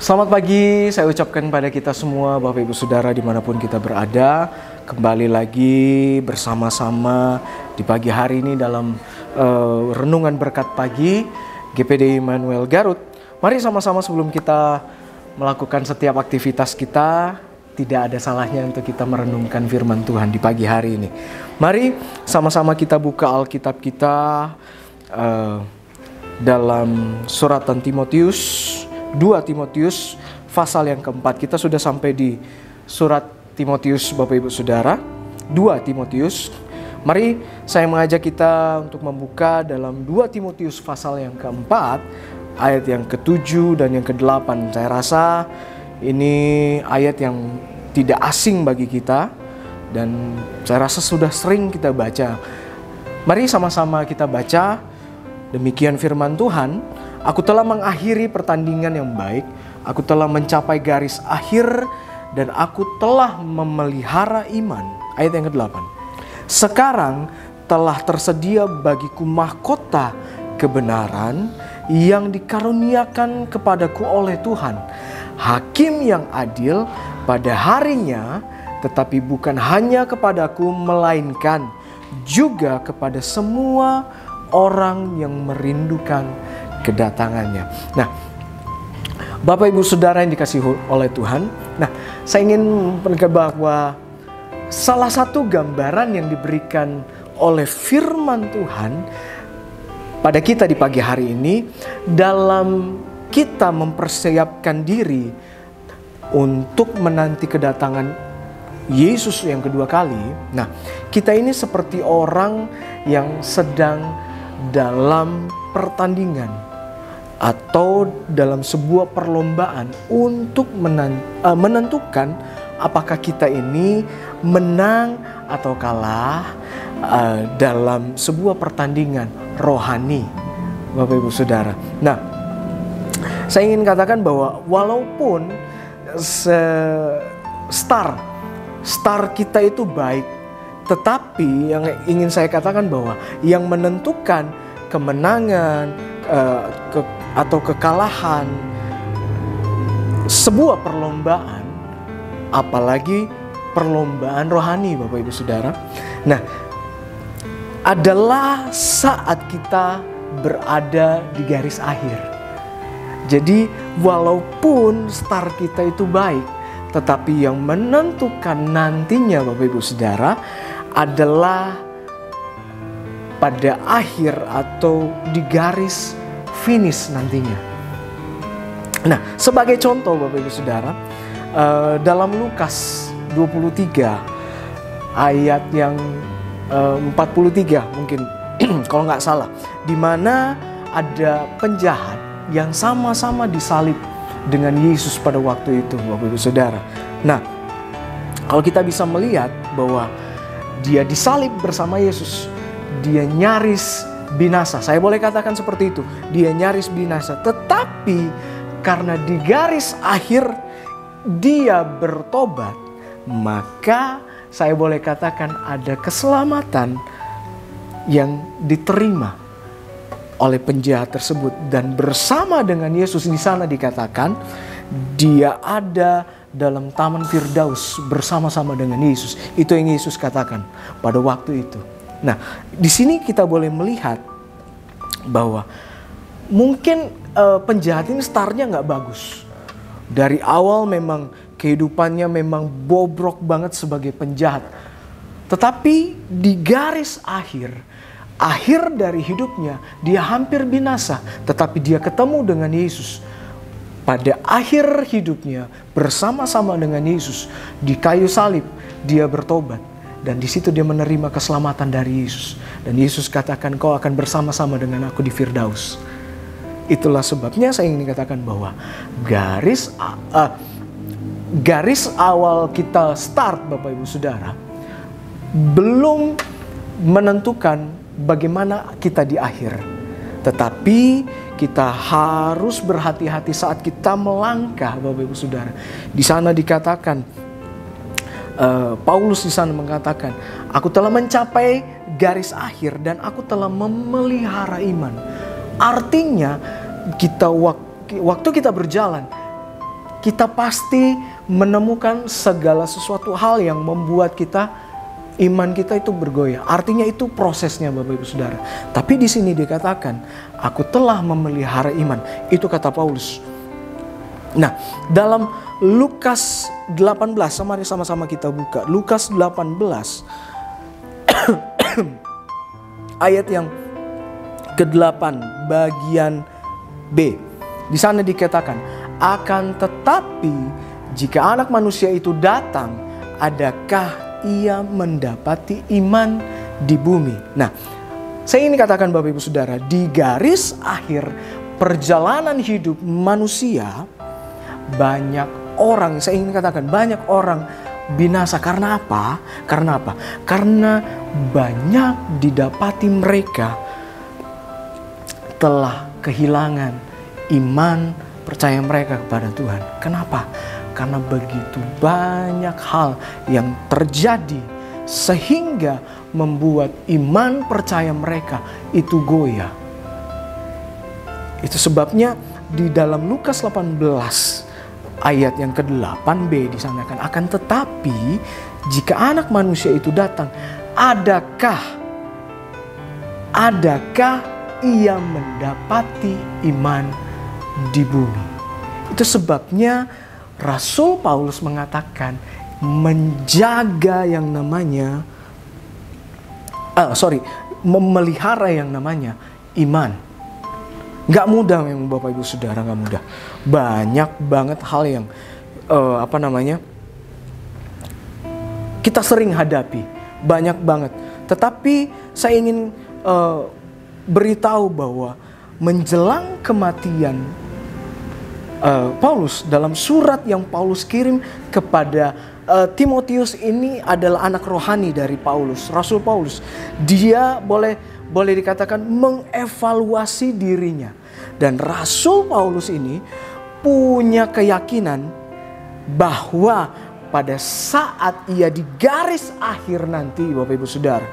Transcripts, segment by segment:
Selamat pagi, saya ucapkan pada kita semua, Bapak Ibu Saudara dimanapun kita berada. Kembali lagi bersama-sama di pagi hari ini dalam Renungan Berkat Pagi GPD Immanuel Garut. Mari sama-sama sebelum kita melakukan setiap aktivitas kita, tidak ada salahnya untuk kita merenungkan firman Tuhan di pagi hari ini. Mari sama-sama kita buka Alkitab kita dalam suratan Timotius, 2 Timotius pasal yang keempat. Kita sudah sampai di surat Timotius, Bapak Ibu Saudara, 2 Timotius. Mari saya mengajak kita untuk membuka dalam 2 Timotius pasal yang keempat, ayat yang ke-7 dan yang ke-8. Saya rasa ini ayat yang tidak asing bagi kita dan saya rasa sudah sering kita baca. Mari sama-sama kita baca. Demikian firman Tuhan, aku telah mengakhiri pertandingan yang baik, aku telah mencapai garis akhir, dan aku telah memelihara iman. Ayat yang ke-8. Sekarang telah tersedia bagiku mahkota kebenaran yang dikaruniakan kepadaku oleh Tuhan, Hakim yang adil pada harinya, tetapi bukan hanya kepadaku, melainkan juga kepada semua orang yang merindukan kedatangannya. Nah, Bapak Ibu Saudara yang dikasihi oleh Tuhan, saya ingin menekankan bahwa salah satu gambaran yang diberikan oleh firman Tuhan pada kita di pagi hari ini dalam kita mempersiapkan diri untuk menanti kedatangan Yesus yang kedua kali. Nah, kita ini seperti orang yang sedang dalam pertandingan atau dalam sebuah perlombaan untuk menentukan apakah kita ini menang atau kalah dalam sebuah pertandingan rohani, Bapak Ibu Saudara. Nah, saya ingin katakan bahwa walaupun star kita itu baik, tetapi yang ingin saya katakan bahwa yang menentukan kemenangan atau kekalahan sebuah perlombaan, apalagi perlombaan rohani, Bapak Ibu Saudara, adalah saat kita berada di garis akhir. Jadi walaupun star kita itu baik, tetapi yang menentukan nantinya, Bapak Ibu Saudara, adalah pada akhir atau di garis finish nantinya. Nah, sebagai contoh Bapak Ibu Saudara, dalam Lukas 23 ayat yang 43 mungkin kalau nggak salah, di mana ada penjahat yang sama-sama disalib dengan Yesus pada waktu itu, Bapak Ibu Saudara. Nah, kalau kita bisa melihat bahwa dia disalib bersama Yesus, dia nyaris binasa. Saya boleh katakan seperti itu, dia nyaris binasa. Tetapi karena di garis akhir dia bertobat, maka saya boleh katakan ada keselamatan yang diterima oleh penjahat tersebut, dan bersama dengan Yesus di sana dikatakan dia ada dalam Taman Firdaus bersama-sama dengan Yesus. Itu yang Yesus katakan pada waktu itu. Nah, di sini kita boleh melihat bahwa mungkin penjahat ini startnya nggak bagus. Dari awal memang kehidupannya memang bobrok banget sebagai penjahat. Tetapi di garis akhir dari hidupnya, dia hampir binasa, tetapi dia ketemu dengan Yesus. Pada akhir hidupnya bersama-sama dengan Yesus di kayu salib, dia bertobat, dan di situ dia menerima keselamatan dari Yesus. Dan Yesus katakan, kau akan bersama-sama dengan aku di Firdaus. Itulah sebabnya saya ingin katakan bahwa garis awal kita start, Bapak Ibu Saudara, belum menentukan bagaimana kita di akhir. Tetapi kita harus berhati-hati saat kita melangkah, Bapak Ibu Saudara. Di sana dikatakan, Paulus di sana mengatakan, aku telah mencapai garis akhir dan aku telah memelihara iman. Artinya kita waktu kita berjalan, kita pasti menemukan segala sesuatu hal yang membuat iman kita itu bergoyah. Artinya itu prosesnya Bapak Ibu Saudara. Tapi di sini dikatakan, aku telah memelihara iman. Itu kata Paulus. Nah, dalam Lukas 18, mari sama-sama kita buka. Lukas 18 ayat yang ke-8 bagian B. Di sana dikatakan, akan tetapi jika Anak Manusia itu datang, adakah ia mendapati iman di bumi? Nah, saya ingin katakan Bapak Ibu Saudara, di garis akhir perjalanan hidup manusia, banyak orang, saya ingin katakan banyak orang binasa. Karena apa? Karena banyak didapati mereka telah kehilangan iman percaya mereka kepada Tuhan. Kenapa? Karena begitu banyak hal yang terjadi sehingga membuat iman percaya mereka itu goyah. Itu sebabnya di dalam Lukas 18 ayat yang ke-8b disanakan, akan tetapi jika Anak Manusia itu datang, adakah ia mendapati iman di bumi? Itu sebabnya Rasul Paulus mengatakan menjaga yang namanya memelihara yang namanya iman. Gak mudah memang Bapak Ibu Saudara, gak mudah. Banyak banget hal yang kita sering hadapi, banyak banget. Tetapi saya ingin beritahu bahwa menjelang kematian Paulus, dalam surat yang Paulus kirim kepada Timotius, ini adalah anak rohani dari Paulus, Rasul Paulus. Dia boleh dikatakan mengevaluasi dirinya. Dan Rasul Paulus ini punya keyakinan bahwa pada saat ia di garis akhir nanti Bapak Ibu Saudara,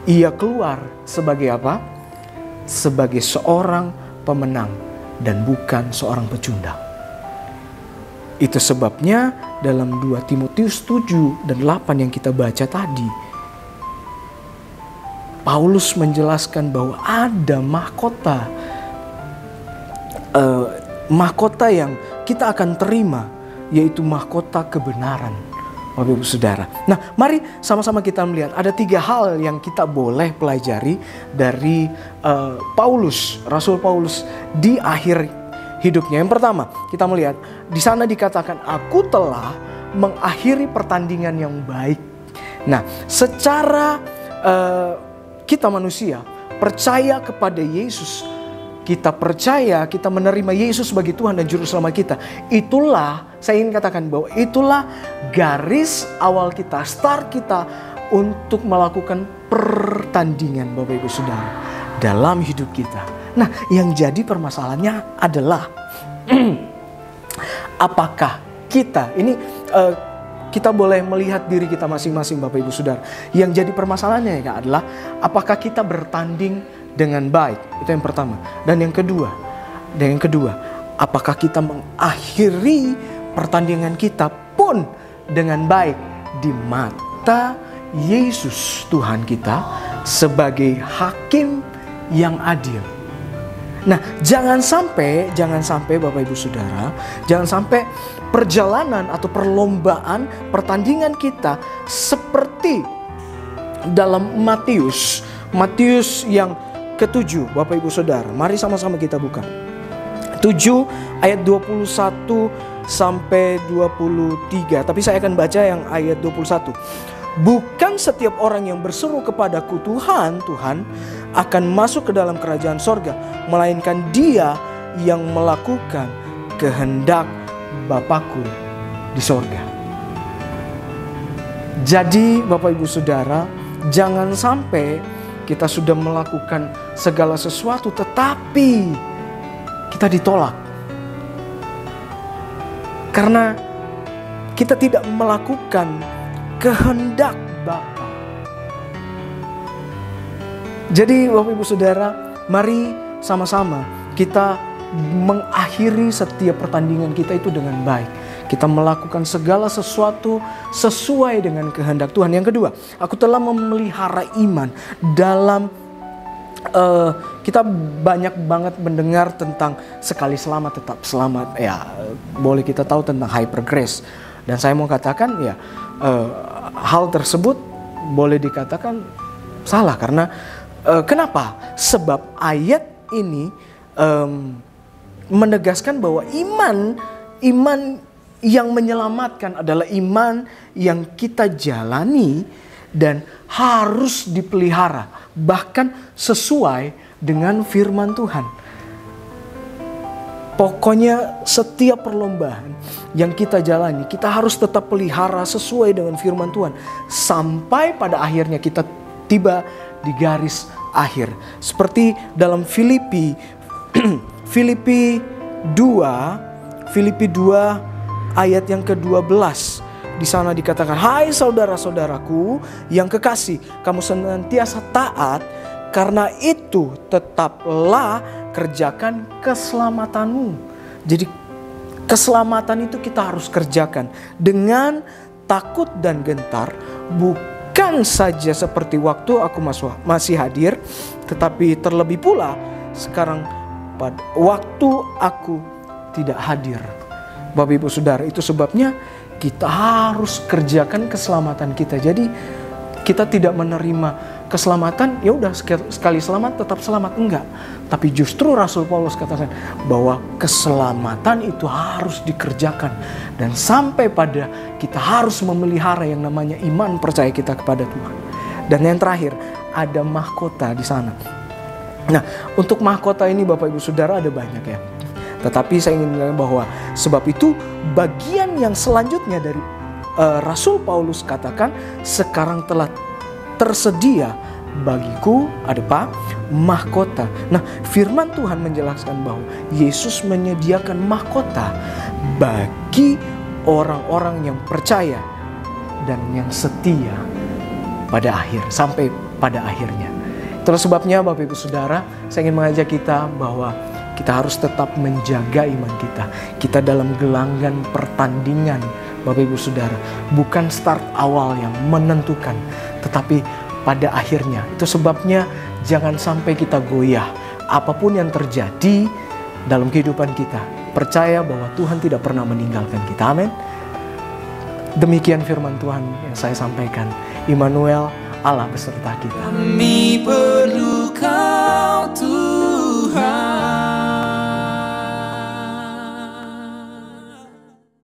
ia keluar sebagai apa? Sebagai seorang pemenang dan bukan seorang pecundang. Itu sebabnya dalam 2 Timotius 7 dan 8 yang kita baca tadi, Paulus menjelaskan bahwa ada mahkota yang kita akan terima, yaitu mahkota kebenaran, Bapak Ibu Saudara. Nah, mari sama-sama kita melihat ada 3 hal yang kita boleh pelajari dari Paulus, Rasul Paulus di akhir hidupnya. Yang pertama, kita melihat di sana dikatakan, aku telah mengakhiri pertandingan yang baik. Nah, secara kita manusia percaya kepada Yesus, kita percaya, kita menerima Yesus sebagai Tuhan dan Juru Selamat kita. Itulah, saya ingin katakan bahwa itulah garis awal kita, start kita untuk melakukan pertandingan Bapak Ibu Saudara dalam hidup kita. Nah, yang jadi permasalahannya adalah apakah kita, ini kita boleh melihat diri kita masing-masing Bapak Ibu Saudara. Yang jadi permasalahannya adalah apakah kita bertanding dengan baik. Itu yang pertama. Dan yang kedua, apakah kita mengakhiri pertandingan kita pun dengan baik di mata Yesus Tuhan kita sebagai hakim yang adil. Nah, jangan sampai Bapak Ibu Saudara, jangan sampai perjalanan atau perlombaan pertandingan kita seperti dalam Matius yang ke-7, Bapak Ibu Saudara. Mari sama-sama kita buka. 7 ayat 21 sampai 23. Tapi saya akan baca yang ayat 21. Bukan setiap orang yang berseru kepadaku Tuhan, Tuhan, akan masuk ke dalam kerajaan sorga, melainkan dia yang melakukan kehendak Bapakku di sorga. Jadi Bapak Ibu Saudara, jangan sampai kita sudah melakukan segala sesuatu tetapi kita ditolak karena kita tidak melakukan kehendak Bapa. Jadi Bapak Ibu Saudara, mari sama-sama kita mengakhiri setiap pertandingan kita itu dengan baik. Kita melakukan segala sesuatu sesuai dengan kehendak Tuhan. Yang kedua, aku telah memelihara iman dalam kita banyak banget mendengar tentang sekali selamat tetap selamat. Ya, boleh kita tahu tentang hyper grace. Dan saya mau katakan ya, hal tersebut boleh dikatakan salah karena kenapa? Sebab ayat ini menegaskan bahwa iman yang menyelamatkan adalah iman yang kita jalani dan harus dipelihara, bahkan sesuai dengan firman Tuhan. Pokoknya setiap perlombaan yang kita jalani, kita harus tetap pelihara sesuai dengan firman Tuhan sampai pada akhirnya kita tiba di garis akhir. Seperti dalam Filipi 2 ayat yang ke-12. Di sana dikatakan, hai saudara-saudaraku yang kekasih, kamu senantiasa taat, karena itu tetaplah kerjakan keselamatanmu. Jadi keselamatan itu kita harus kerjakan dengan takut dan gentar, bukan saja seperti waktu aku masih hadir, tetapi terlebih pula sekarang pada waktu aku tidak hadir. Bapak Ibu Saudara, itu sebabnya kita harus kerjakan keselamatan kita. Jadi kita tidak menerima keselamatan, ya udah sekali selamat tetap selamat, enggak. Tapi justru Rasul Paulus katakan bahwa keselamatan itu harus dikerjakan dan sampai pada kita harus memelihara yang namanya iman percaya kita kepada Tuhan. Dan yang terakhir, ada mahkota di sana. Nah, untuk mahkota ini Bapak Ibu Saudara ada banyak ya. Tetapi saya ingin bilang bahwa sebab itu bagian yang selanjutnya dari Rasul Paulus katakan, sekarang telah tersedia bagiku ada mahkota. Nah, firman Tuhan menjelaskan bahwa Yesus menyediakan mahkota bagi orang-orang yang percaya dan yang setia pada akhir, sampai pada akhirnya. Itulah sebabnya Bapak Ibu Saudara, saya ingin mengajak kita bahwa kita harus tetap menjaga iman kita. Kita dalam gelanggang pertandingan, Bapak Ibu Saudara. Bukan start awal yang menentukan, tetapi pada akhirnya. Itu sebabnya jangan sampai kita goyah. Apapun yang terjadi dalam kehidupan kita, percaya bahwa Tuhan tidak pernah meninggalkan kita. Amin. Demikian firman Tuhan yang saya sampaikan. Immanuel, Allah beserta kita.